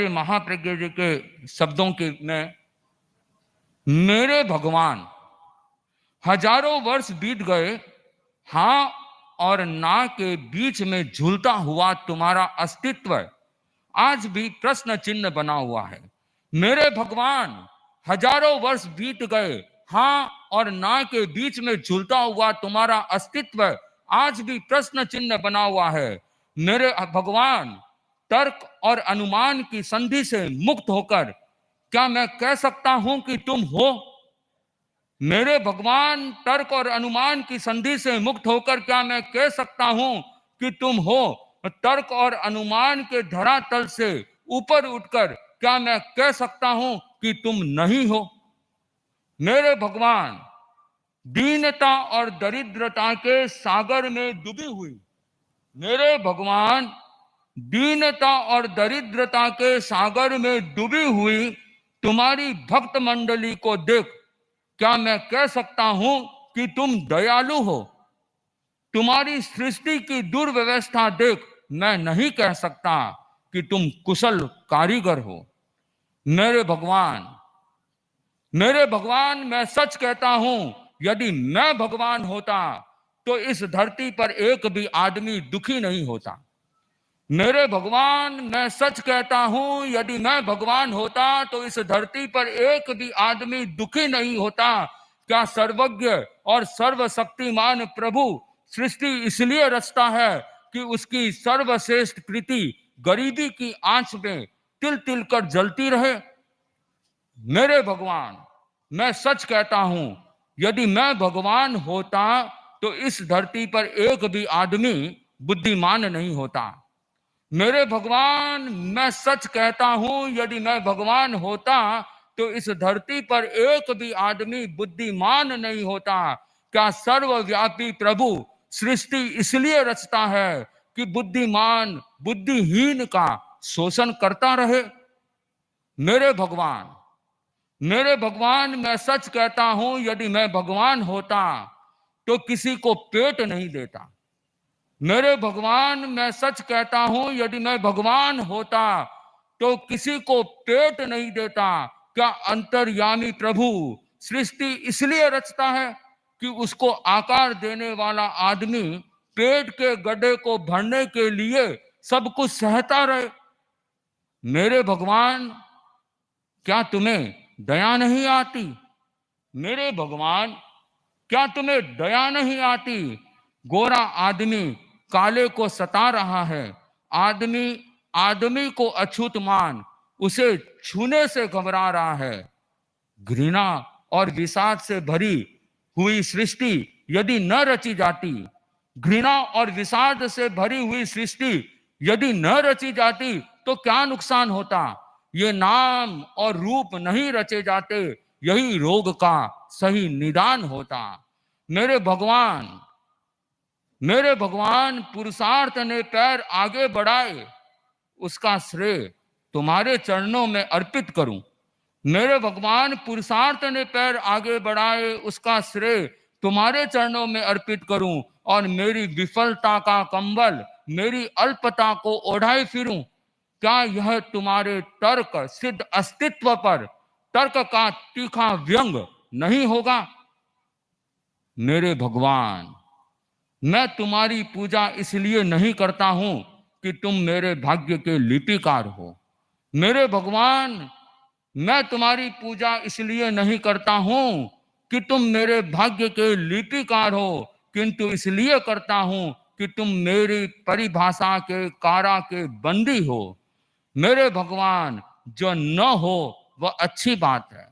महाप्रज्ञ जी के शब्दों के में, मेरे भगवान, हजारों वर्ष बीत गए, हाँ और ना के बीच में झूलता हुआ तुम्हारा अस्तित्व आज भी प्रश्न चिन्ह बना हुआ है। मेरे भगवान, हजारों वर्ष बीत गए, हाँ और ना के बीच में झूलता हुआ तुम्हारा अस्तित्व आज भी प्रश्न चिन्ह बना हुआ है। मेरे भगवान, तर्क और अनुमान की संधि से मुक्त होकर क्या मैं कह सकता हूं कि तुम हो? मेरे भगवान, तर्क और अनुमान की संधि से मुक्त होकर क्या मैं कह सकता हूं कि तुम हो? तर्क और अनुमान के धरातल से ऊपर उठकर क्या मैं कह सकता हूं कि तुम नहीं हो? मेरे भगवान, दीनता और दरिद्रता के सागर में डूबी हुई, मेरे भगवान, दीनता और दरिद्रता के सागर में डूबी हुई तुम्हारी भक्त मंडली को देख क्या मैं कह सकता हूं कि तुम दयालु हो? तुम्हारी सृष्टि की दुर्व्यवस्था देख मैं नहीं कह सकता कि तुम कुशल कारीगर हो। मेरे भगवान, मेरे भगवान, मैं सच कहता हूं, यदि मैं भगवान होता तो इस धरती पर एक भी आदमी दुखी नहीं होता। मेरे भगवान, मैं सच कहता हूं, यदि मैं भगवान होता तो इस धरती पर एक भी आदमी दुखी नहीं होता। क्या सर्वज्ञ और सर्वशक्तिमान प्रभु सृष्टि इसलिए रचता है कि उसकी सर्वश्रेष्ठ कृति गरीबी की आंच में तिल तिल कर जलती रहे? मेरे भगवान, मैं सच कहता हूं, यदि मैं भगवान होता तो इस धरती पर एक भी आदमी बुद्धिमान नहीं होता। मेरे भगवान, मैं सच कहता हूं, यदि मैं भगवान होता तो इस धरती पर एक भी आदमी बुद्धिमान नहीं होता। क्या सर्वव्यापी प्रभु सृष्टि इसलिए रचता है कि बुद्धिमान बुद्धिहीन का शोषण करता रहे? मेरे भगवान, मेरे भगवान, मैं सच कहता हूं, यदि मैं भगवान होता तो किसी को पेट नहीं देता। मेरे भगवान, मैं सच कहता हूं, यदि मैं भगवान होता तो किसी को पेट नहीं देता। क्या अंतर्यामी प्रभु सृष्टि इसलिए रचता है कि उसको आकार देने वाला आदमी पेट के गड्ढे को भरने के लिए सब कुछ सहता रहे? मेरे भगवान, क्या तुम्हें दया नहीं आती? मेरे भगवान, क्या तुम्हें दया नहीं आती? गोरा आदमी काले को सता रहा है। आदमी आदमी को अछूत मान उसे छूने से घबरा रहा है। घृणा और विषाद से भरी हुई सृष्टि यदि न रची जाती, घृणा और विषाद से भरी हुई सृष्टि यदि न रची जाती तो क्या नुकसान होता? ये नाम और रूप नहीं रचे जाते, यही रोग का सही निदान होता। मेरे भगवान, मेरे भगवान, पुरुषार्थ ने पैर आगे बढ़ाए, उसका श्रेय तुम्हारे चरणों में अर्पित करूं। मेरे भगवान, पुरुषार्थ ने पैर आगे बढ़ाए, उसका श्रेय तुम्हारे चरणों में अर्पित करूं और मेरी विफलता का कंबल, मेरी अल्पता को ओढ़ाए फिरूं। क्या यह तुम्हारे तर्क सिद्ध अस्तित्व पर तर्क का तीखा व्यंग नहीं होगा? मेरे भगवान, मैं तुम्हारी पूजा इसलिए नहीं करता हूं कि तुम मेरे भाग्य के लिपिकार हो। मेरे भगवान, मैं तुम्हारी पूजा इसलिए नहीं करता हूं कि तुम मेरे भाग्य के लिपिकार हो, किंतु इसलिए करता हूं कि तुम मेरी परिभाषा के कारा के बंदी हो। मेरे भगवान, जो न हो वह अच्छी बात है।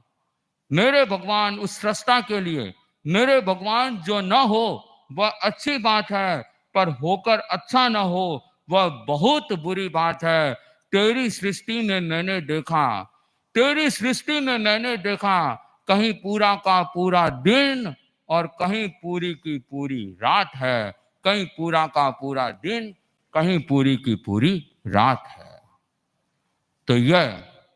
मेरे भगवान, उस सृष्टा के लिए, मेरे भगवान, जो न हो वह अच्छी बात है, पर होकर अच्छा न हो वह बहुत बुरी बात है। तेरी सृष्टि में मैंने देखा, तेरी सृष्टि में मैंने देखा, कहीं पूरा का पूरा दिन और कहीं पूरी की पूरी रात है। कहीं पूरा का पूरा दिन, कहीं पूरी की पूरी रात है। तो यह